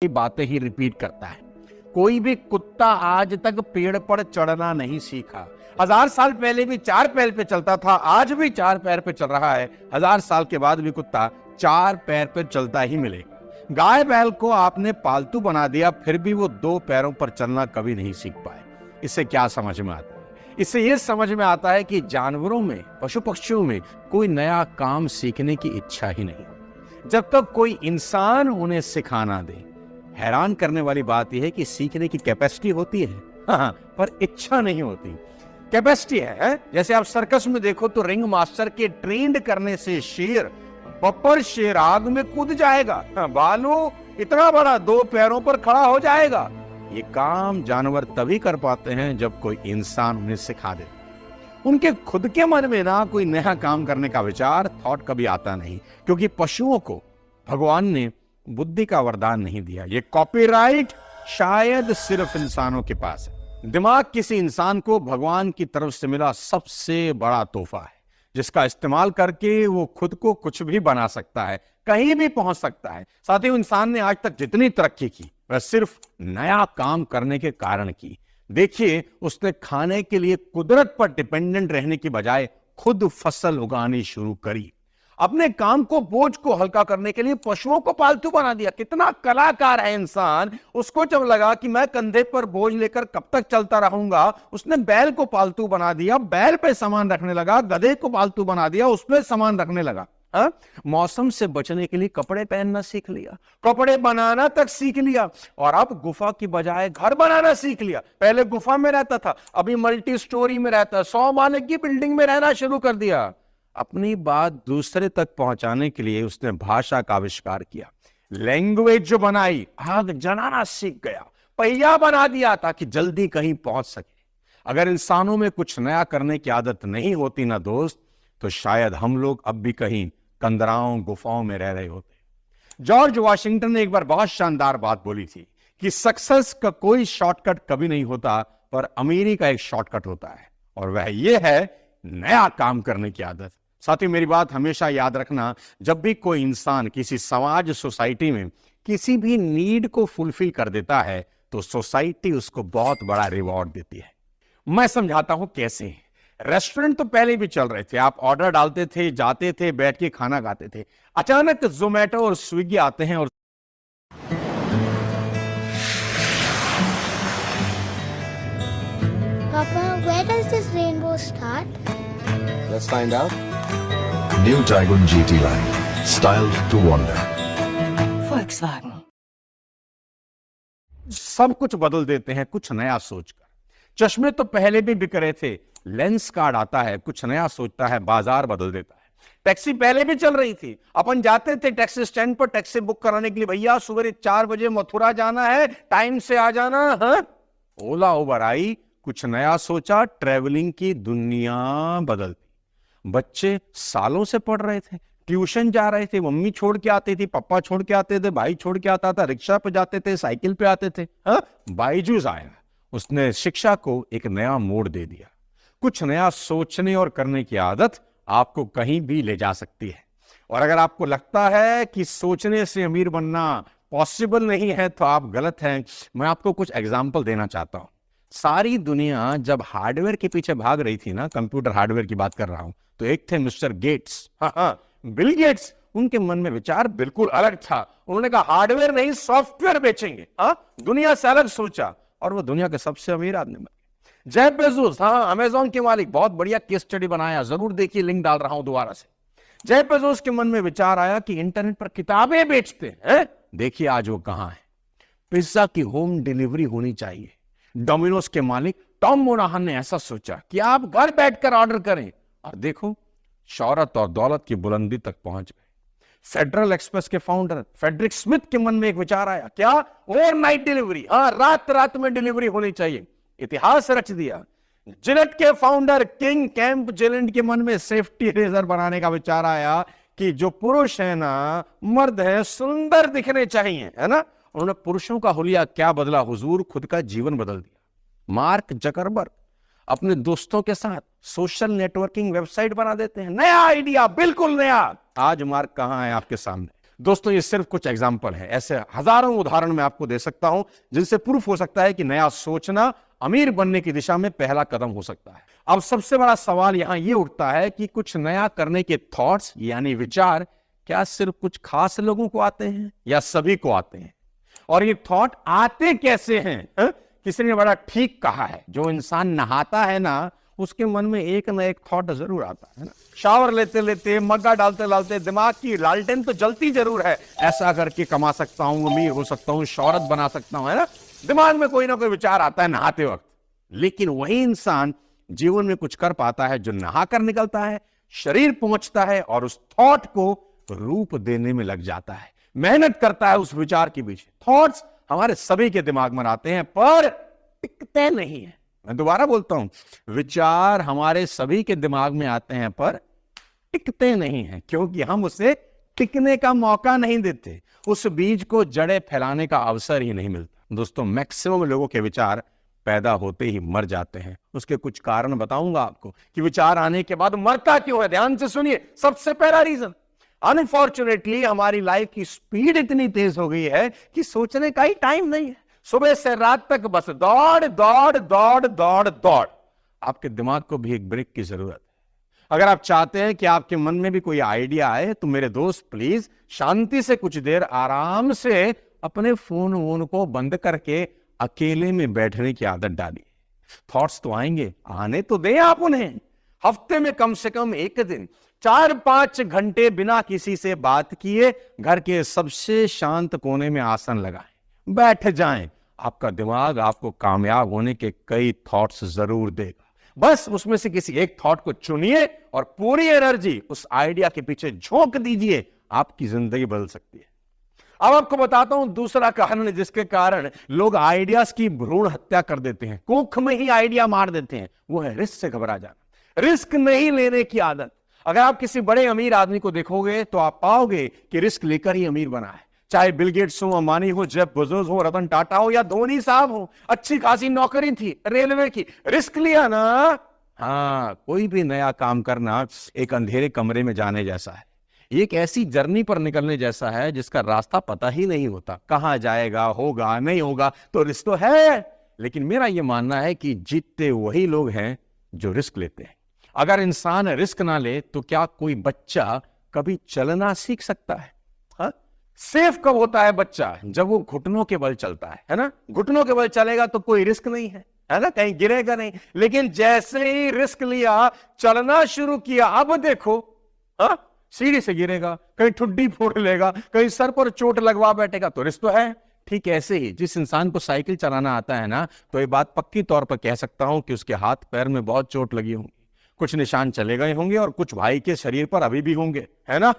बातें ही रिपीट करता है। कोई भी कुत्ता आज तक पेड़ पर चढ़ना नहीं सीखा। 1000 साल पहले भी 4 पैर पे चलता था, आज भी 4 पैर पे चल रहा है। 1000 साल के बाद भी कुत्ता 4 पैर पे चलता ही मिलेगा। गाय बैल को आपने पालतू बना दिया, फिर भी वो 2 पैरों पर चलना कभी नहीं सीख पाए। इससे क्या समझ में आता है? इससे यह समझ में आता है कि जानवरों में, पशु पक्षियों में कोई नया काम सीखने की इच्छा ही नहीं, जब तक कोई इंसान उन्हें सिखाना दे। हैरान करने वाली बात यह है कि सीखने की कैपेसिटी होती है, हाँ, पर इच्छा नहीं होती। कैपेसिटी है, जैसे आप सर्कस में देखो तो रिंग मास्टर के ट्रेंड करने से शेर, बब्बर शेर आग में कूद जाएगा, भालू इतना बड़ा 2 पैरों पर खड़ा हो जाएगा। ये काम जानवर तभी कर पाते हैं जब कोई इंसान उन्हें सिखा दे। उनके खुद के मन में ना कोई नया काम करने का विचार, थॉट कभी आता नहीं, क्योंकि पशुओं को भगवान ने बुद्धि का वरदान नहीं दिया। ये कॉपीराइट शायद सिर्फ इंसानों के पास है। दिमाग किसी इंसान को भगवान की तरफ से मिला सबसे बड़ा तोहफा है, जिसका इस्तेमाल करके वो खुद को कुछ भी बना सकता है, कहीं भी पहुंच सकता है। साथ ही इंसान ने आज तक जितनी तरक्की की वह सिर्फ नया काम करने के कारण की। देखिए, उसने खाने के लिए कुदरत पर डिपेंडेंट रहने की बजाय खुद फसल उगानी शुरू करी। अपने काम को, बोझ को हल्का करने के लिए पशुओं को पालतू बना दिया। कितना कलाकार है इंसान। उसको जब लगा कि मैं कंधे पर बोझ लेकर कब तक चलता रहूंगा, उसने बैल को पालतू बना दिया, बैल पे सामान रखने लगा। गधे को पालतू बना दिया, उसमें सामान रखने लगा। मौसम से बचने के लिए कपड़े पहनना सीख लिया, कपड़े बनाना तक सीख लिया, और अब गुफा की बजाय घर बनाना सीख लिया। पहले गुफा में रहता था, अभी मल्टी स्टोरी में रहता है, 100 माले की बिल्डिंग में रहना शुरू कर दिया। अपनी बात दूसरे तक पहुंचाने के लिए उसने भाषा का आविष्कार किया, लैंग्वेज जो बनाई, आग जलाना सीख गया, पहिया बना दिया ताकि जल्दी कहीं पहुंच सके। अगर इंसानों में कुछ नया करने की आदत नहीं होती ना दोस्त, तो शायद हम लोग अब भी कहीं कंदराओं, गुफाओं में रह रहे होते। जॉर्ज वाशिंगटन ने एक बार बहुत शानदार बात बोली थी कि सक्सेस का कोई शॉर्टकट कभी नहीं होता, पर अमीरी का एक शॉर्टकट होता है, और वह यह है नया काम करने की आदत। साथ ही मेरी बात हमेशा याद रखना, जब भी कोई इंसान किसी समाज, सोसाइटी में किसी भी नीड को फुलफिल कर देता है, तो सोसाइटी उसको बहुत बड़ा रिवॉर्ड देती है। मैं समझाता हूं कैसे। रेस्टोरेंट तो पहले भी चल रहे थे, आप ऑर्डर डालते थे, जाते थे, बैठ के खाना खाते थे। अचानक जोमेटो और स्विगी आते हैं और Papa, where does this rainbow start? Let's find out. New Taigun GT line, styled to wonder. Volkswagen. सब कुछ बदल देते हैं कुछ नया सोचकर। चश्मे तो पहले भी बिक रहे थे, लेंस कार्ड आता है, कुछ नया सोचता है, बाजार बदल देता है। टैक्सी पहले भी चल रही थी, अपन जाते थे टैक्सी स्टैंड पर टैक्सी बुक कराने के लिए, भैया सुबह 4 बजे मथुरा जाना है, टाइम से आ जाना। हाँ? ओला उबर आई, कुछ नया सोचा, ट्रेवलिंग की दुनिया बदलती। बच्चे सालों से पढ़ रहे थे, ट्यूशन जा रहे थे, मम्मी छोड़ के आती थी, पापा छोड़ के आते थे, भाई छोड़ के आता था, रिक्शा पे जाते थे, साइकिल पे आते थे। बायजूस आया, उसने शिक्षा को एक नया मोड़ दे दिया। कुछ नया सोचने और करने की आदत आपको कहीं भी ले जा सकती है। और अगर आपको लगता है कि सोचने से अमीर बनना पॉसिबल नहीं है, तो आप गलत हैं। मैं आपको कुछ एग्जाम्पल देना चाहता हूं। सारी दुनिया जब हार्डवेयर के पीछे भाग रही थी ना, कंप्यूटर हार्डवेयर की बात कर रहा हूं, तो एक थे मिस्टर गेट्स, बिल गेट्स। उनके मन में विचार बिल्कुल अलग था। उन्होंने कहा हार्डवेयर नहीं, सॉफ्टवेयर बेचेंगे। दुनिया से अलग सोचा, और वो दुनिया के सबसे अमीर आदमी बने। जेफ बेजोस, अमेज़न के मालिक, बहुत बढ़िया केस स्टडी बनाया, जरूर देखिए, लिंक डाल रहा हूं दोबारा से। जेफ बेजोस के मन में विचार आया कि इंटरनेट पर किताबें बेचते हैं। देखिए आज वो कहां है। पिज्जा की होम डिलीवरी होनी चाहिए। डोमिनोज के मालिक टॉम मोनाहन ने ऐसा सोचा कि आप घर बैठकर ऑर्डर करें, और देखो शौहरत और दौलत की बुलंदी तक पहुंच गए। फेडरल एक्सप्रेस के फाउंडर फ्रेडरिक स्मिथ के मन में एक विचार आया, क्या? ओवरनाइट डिलीवरी, रात रात में डिलीवरी होनी चाहिए। इतिहास रच दिया। जिलेट के फाउंडर किंग कैंप जिलेट के मन में सेफ्टी रेजर बनाने का विचार आया कि जो पुरुष है ना, मर्द है, सुंदर दिखने चाहिए, है ना। उन्होंने पुरुषों का हुलिया क्या बदला हुजूर, खुद का जीवन बदल दिया। मार्क जकरबर्ग अपने दोस्तों के साथ सोशल नेटवर्किंग वेबसाइट बना देते हैं। नया आइडिया, बिल्कुल नया। आज मार्क कहां है आपके सामने। दोस्तों ये सिर्फ कुछ एग्जाम्पल है, ऐसे हजारों उदाहरण मैं आपको दे सकता हूं जिनसे प्रूफ हो सकता है कि नया सोचना अमीर बनने की दिशा में पहला कदम हो सकता है। अब सबसे बड़ा सवाल यहां यह उठता है कि कुछ नया करने के थॉट्स यानी विचार क्या सिर्फ कुछ खास लोगों को आते हैं या सभी को आते हैं, और ये थॉट आते कैसे हैं? किसी ने बड़ा ठीक कहा है, जो इंसान नहाता है ना उसके मन में एक ना एक थॉट जरूर आता है ना। शावर लेते लेते, मग्गा डालते डालते दिमाग की लालटेन तो जलती जरूर है, ऐसा करके कमा सकता हूं, अमीर हो सकता हूं, शौहरत बना सकता हूं, है ना। दिमाग में कोई ना कोई विचार आता है नहाते वक्त। लेकिन वही इंसान जीवन में कुछ कर पाता है जो नहा कर निकलता है, शरीर पहुंचता है और उस थॉट को रूप देने में लग जाता है, मेहनत करता है उस विचार के पीछे। थॉट्स हमारे सभी के दिमाग में आते हैं पर टिकते नहीं है। मैं दोबारा बोलता हूं, विचार हमारे सभी के दिमाग में आते हैं पर टिकते नहीं हैं, क्योंकि हम उसे टिकने का मौका नहीं देते, उस बीज को जड़ें फैलाने का अवसर ही नहीं मिलता। दोस्तों मैक्सिमम लोगों के विचार पैदा होते ही मर जाते हैं। उसके कुछ कारण बताऊंगा आपको कि विचार आने के बाद मरता क्यों है। ध्यान से सुनिए। सबसे पहला रीजन, अनफॉर्चुनेटली हमारी लाइफ की स्पीड इतनी तेज हो गई है कि सोचने का ही टाइम नहीं है। सुबह से रात तक बस दौड़ दौड़ दौड़ दौड़ दौड़। आपके दिमाग को भी एक ब्रेक की जरूरत है। अगर आप चाहते हैं कि आपके मन में भी कोई आइडिया आए तो मेरे दोस्त प्लीज शांति से कुछ देर आराम से अपने फोन वोन को बंद करके अकेले में बैठने की आदत डालिए। थॉट्स तो आएंगे, आने तो दें आप उन्हें। हफ्ते में कम से कम एक दिन 4-5 घंटे बिना किसी से बात किए घर के सबसे शांत कोने में आसन लगाएं, बैठ जाएं। आपका दिमाग आपको कामयाब होने के कई थॉट्स जरूर देगा। बस उसमें से किसी एक थॉट को चुनिए और पूरी एनर्जी उस आइडिया के पीछे झोंक दीजिए। आपकी जिंदगी बदल सकती है। अब आपको बताता हूं दूसरा कारण जिसके कारण लोग आइडियाज की भ्रूण हत्या कर देते हैं, कोख में ही आइडिया मार देते हैं। वो है रिस्क से घबरा जाना, रिस्क नहीं लेने की आदत। अगर आप किसी बड़े अमीर आदमी को देखोगे तो आप पाओगे कि रिस्क लेकर ही अमीर बना है। चाहे बिल गेट्स हो, अंबानी हो, जेफ बेजोस हो, रतन टाटा हो या धोनी साहब हो, अच्छी खासी नौकरी थी रेलवे की, रिस्क लिया ना। हाँ, कोई भी नया काम करना एक अंधेरे कमरे में जाने जैसा है, एक ऐसी जर्नी पर निकलने जैसा है जिसका रास्ता पता ही नहीं होता, कहां जाएगा, होगा नहीं होगा, तो रिस्क तो है। लेकिन मेरा यह मानना है कि जीतते वही लोग हैं जो रिस्क लेते हैं। अगर इंसान रिस्क ना ले तो क्या कोई बच्चा कभी चलना सीख सकता है? हाँ? सेफ कब होता है बच्चा? जब वो घुटनों के बल चलता है ना। घुटनों के बल चलेगा तो कोई रिस्क नहीं है ना, कहीं गिरेगा नहीं। लेकिन जैसे ही रिस्क लिया, चलना शुरू किया, अब देखो हाँ, सीढ़ी से गिरेगा, कहीं ठुड्डी फोड़ लेगा, कहीं सर पर चोट लगवा बैठेगा, तो रिस्क तो है। ठीक ऐसे ही जिस इंसान को साइकिल चलाना आता है ना, तो ये बात पक्की तौर पर कह सकता हूं कि उसके हाथ पैर में बहुत चोट लगी होंगी, कुछ निशान चले गए होंगे और कुछ भाई के शरीर पर अभी भी होंगे, है ना।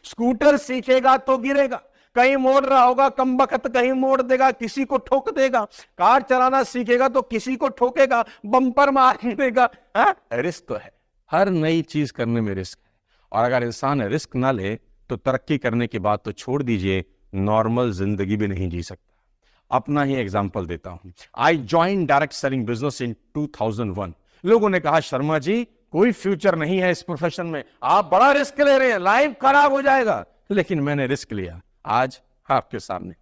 स्कूटर सीखेगा तो गिरेगा, कहीं मोड़ रहा होगा कमबख्त, कहीं मोड़ देगा, किसी को ठोक देगा। कार चलाना सीखेगा तो किसी को ठोकेगा, बम्पर मार देगा। रिस्क तो है, हर नई चीज करने में रिस्क है। और अगर इंसान रिस्क ना ले तो तरक्की करने की बात तो छोड़ दीजिए, नॉर्मल जिंदगी भी नहीं जी सकता। अपना ही एग्जांपल देता हूं। I join direct selling business in 2001। लोगों ने कहा शर्मा जी कोई फ्यूचर नहीं है इस प्रोफेशन में, आप बड़ा रिस्क ले रहे हैं, लाइफ खराब हो जाएगा। लेकिन मैंने रिस्क लिया, आज आपके सामने।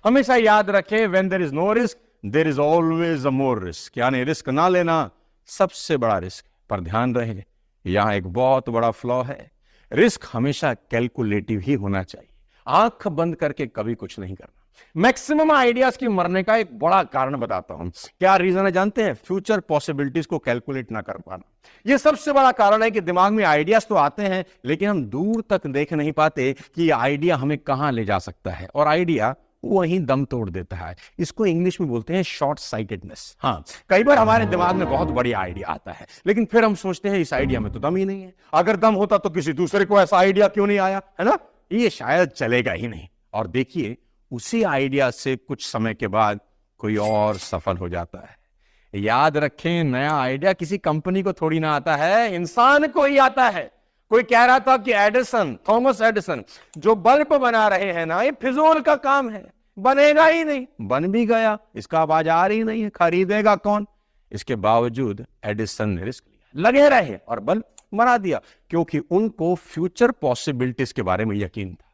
हमेशा याद रखें, when there is no risk there is always a more risk. यानी रिस्क ना लेना सबसे बड़ा रिस्क। पर ध्यान रहे, यहां एक बहुत बड़ा फ्लॉ है। रिस्क हमेशा कैलकुलेटिव ही होना चाहिए। आंख बंद करके कभी कुछ नहीं करना। मैक्सिमम आइडियाज के मरने का एक बड़ा कारण बताता हूं। क्या रीजन है जानते हैं? फ्यूचर पॉसिबिलिटीज को कैलकुलेट ना कर पाना। यह सबसे बड़ा कारण है कि दिमाग में आइडियाज तो आते हैं लेकिन हम दूर तक देख नहीं पाते कि यह आइडिया हमें कहां ले जा सकता है, और आइडिया वहीं दम तोड़ देता है। इसको इंग्लिश में बोलते हैं शॉर्ट साइटेडनेस। हाँ, कई बार हमारे दिमाग में बहुत बड़ी आइडिया आता है लेकिन फिर हम सोचते हैं इस आइडिया में तो दम ही नहीं है। अगर दम होता तो किसी दूसरे को ऐसा आइडिया क्यों नहीं आया, है ना, ये शायद चलेगा ही नहीं। और देखिए, उसी आइडिया से कुछ समय के बाद कोई और सफल हो जाता है। याद रखें, नया आइडिया किसी कंपनी को थोड़ी ना आता है, इंसान को ही आता है। कोई कह रहा था कि एडिसन, थॉमस एडिसन जो बल्ब बना रहे हैं ना, ये फिजूल का काम है, बनेगा ही नहीं। बन भी गया, इसका बाजार ही नहीं है, खरीदेगा कौन? इसके बावजूद एडिसन ने रिस्क लिया, लगे रहे और बल्ब बना दिया, क्योंकि उनको फ्यूचर पॉसिबिलिटीज के बारे में यकीन था।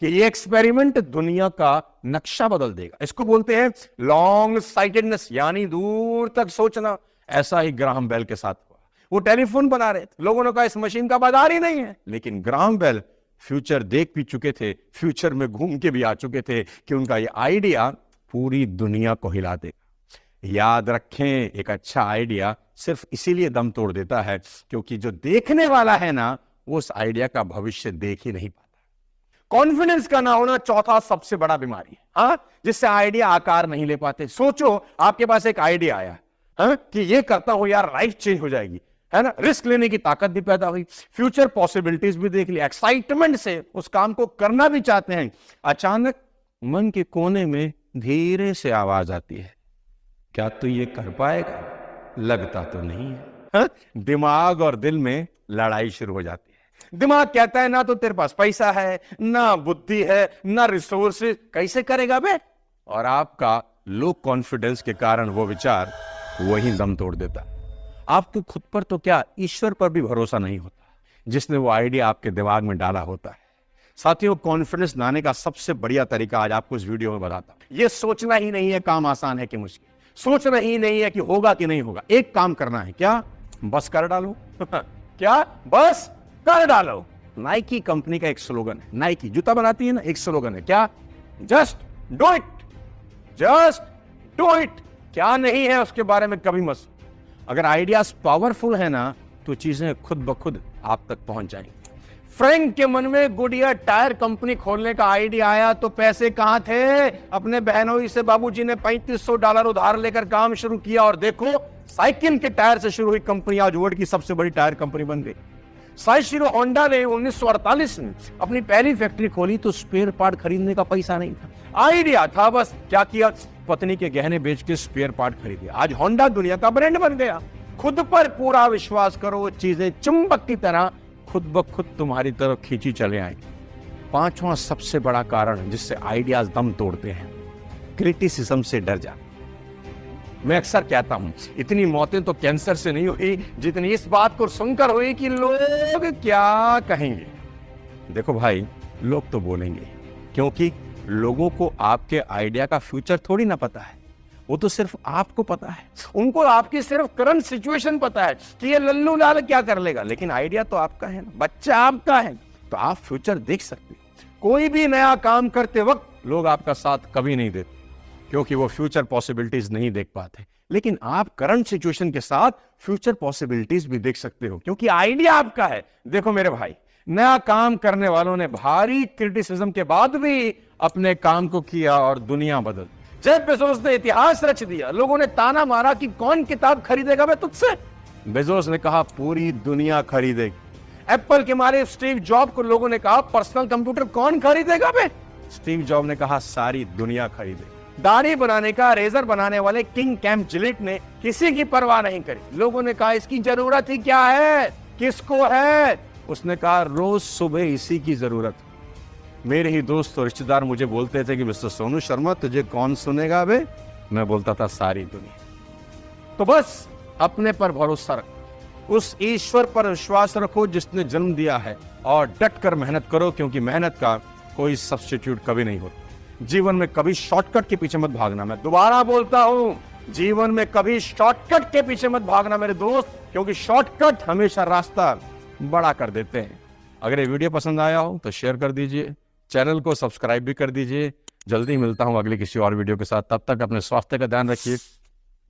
कि ये एक्सपेरिमेंट दुनिया का नक्शा बदल देगा। इसको बोलते हैं लॉन्ग साइटेडनेस, यानी दूर तक सोचना। ऐसा ही ग्राहम बेल के साथ हुआ। वो टेलीफोन बना रहे थे, लोगों ने कहा इस मशीन का बाजार ही नहीं है, लेकिन ग्राहम बेल फ्यूचर देख भी चुके थे, फ्यूचर में घूम के भी आ चुके थे कि उनका ये आइडिया पूरी दुनिया को हिला देगा। याद रखें, एक अच्छा आइडिया सिर्फ इसीलिए दम तोड़ देता है क्योंकि जो देखने वाला है ना, वो उस आइडिया का भविष्य देख ही नहीं पाता। कॉन्फिडेंस का ना होना चौथा सबसे बड़ा बीमारी है, हाँ, जिससे आइडिया आकार नहीं ले पाते। सोचो आपके पास एक आइडिया आया, हाँ, कि ये करता हूं यार लाइफ चेंज हो जाएगी, है ना, रिस्क लेने की ताकत भी पैदा हुई, फ्यूचर पॉसिबिलिटीज भी देख ली, एक्साइटमेंट से उस काम को करना भी चाहते हैं। अचानक मन के कोने में धीरे से आवाज आती है, क्या तू ये कर पाएगा? लगता तो नहीं है, हाँ? दिमाग और दिल में लड़ाई शुरू हो जाती है। दिमाग कहता है ना तो तेरे पास पैसा है, ना बुद्धि है, ना रिसोर्सेज, कैसे करेगा बे? और आपका लो कॉन्फिडेंस के कारण वो विचार वही दम तोड़ देता। आपको खुद पर तो क्या, ईश्वर पर भी भरोसा नहीं होता जिसने वो आइडिया आपके दिमाग में डाला होता है। साथियों, कॉन्फिडेंस लाने का सबसे बढ़िया तरीका आज आपको इस वीडियो में बताता हूं। ये सोचना ही नहीं है काम आसान है कि मुश्किल, सोचना ही नहीं है कि होगा कि नहीं होगा। एक काम करना है, क्या? बस कर डालो। क्या? बस कर डालो। नाइकी कंपनी का एक स्लोगन है, नाइकी जूता बनाती है ना, एक स्लोगन है, क्या? Just do it, just do it. क्या नहीं है उसके बारे में कभी मत। अगर आइडियाज पावरफुल है ना, तो चीजें खुद ब खुद आप तक पहुंच जाएंगी। फ्रैंक के मन में गुडियर टायर कंपनी खोलने का आइडिया आया तो पैसे कहां थे? अपने बहनोई से बाबूजी ने $3500 उधार लेकर काम शुरू किया और देखो, साइकिल के टायर से शुरू हुई कंपनी आज वर्ल्ड की सबसे बड़ी टायर कंपनी बन गई। साइशिरो होंडा ने 1948 में अपनी पहली फैक्ट्री खोली तो स्पेयर पार्ट खरीदने का पैसा नहीं था, आइडिया था बस। क्या किया? पत्नी के गहने बेच के स्पेयर पार्ट खरीदे। आज होंडा दुनिया का ब्रांड बन गया। खुद पर पूरा विश्वास करो, चीजें चुंबक की तरह खुद ब खुद तुम्हारी तरफ खींची चले आएंगी। पांचवा सबसे बड़ा कारण जिससे आइडियाज दम तोड़ते हैं, क्रिटिसिज्म से डर जाना। मैं अक्सर कहता हूं, इतनी मौतें तो कैंसर से नहीं हुई जितनी इस बात को सुनकर हुई कि लोग क्या कहेंगे। देखो भाई, लोग तो बोलेंगे, क्योंकि लोगों को आपके आइडिया का फ्यूचर थोड़ी ना पता है, वो तो सिर्फ आपको पता है। उनको आपकी सिर्फ करंट सिचुएशन पता है कि ये लल्लू लाल क्या कर लेगा, लेकिन आइडिया तो आपका है ना, बच्चा आपका है, तो आप फ्यूचर देख सकते हो। कोई भी नया काम करते वक्त लोग आपका साथ कभी नहीं देते क्योंकि वो फ्यूचर पॉसिबिलिटीज नहीं देख पाते, लेकिन आप करंट सिचुएशन के साथ फ्यूचर पॉसिबिलिटीज भी देख सकते हो क्योंकि आइडिया आपका है। देखो मेरे भाई, नया काम करने वालों ने भारी क्रिटिसिज्म के बाद भी अपने काम को किया और दुनिया बदल। जेफ बेजोस ने इतिहास रच दिया, लोगों ने ताना मारा कि कौन किताब खरीदेगा बे तुझसे? बेजोस ने कहा पूरी दुनिया खरीदेगी। एप्पल के मालिक स्टीव जॉब को लोगों ने कहा पर्सनल कंप्यूटर कौन खरीदेगा बे? स्टीव जॉब ने कहा सारी दुनिया खरीदेगी। दाढ़ी बनाने का रेजर बनाने वाले किंग कैम जिलेट ने किसी की परवाह नहीं करी। लोगों ने कहा इसकी जरूरत ही क्या है, किसको है? उसने कहा रोज सुबह इसी की जरूरत। मेरे ही दोस्त और रिश्तेदार मुझे बोलते थे कि मिस्टर सोनू शर्मा तुझे कौन सुनेगा बे? मैं बोलता था सारी दुनिया। तो बस अपने पर भरोसा रखो, उस ईश्वर पर विश्वास रखो जिसने जन्म दिया है, और डट कर मेहनत करो क्योंकि मेहनत का कोई सब्स्टिट्यूट कभी नहीं होता। जीवन में कभी शॉर्टकट के पीछे मत भागना। मैं दोबारा बोलता हूं, जीवन में कभी शॉर्टकट के पीछे मत भागना मेरे दोस्त, क्योंकि शॉर्टकट हमेशा रास्ता बड़ा कर देते हैं। अगर ये वीडियो पसंद आया हो तो शेयर कर दीजिए, चैनल को सब्सक्राइब भी कर दीजिए। जल्दी मिलता हूं अगली किसी और वीडियो के साथ, तब तक अपने स्वास्थ्य का ध्यान रखिए।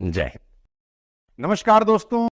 जय हिंद। नमस्कार दोस्तों,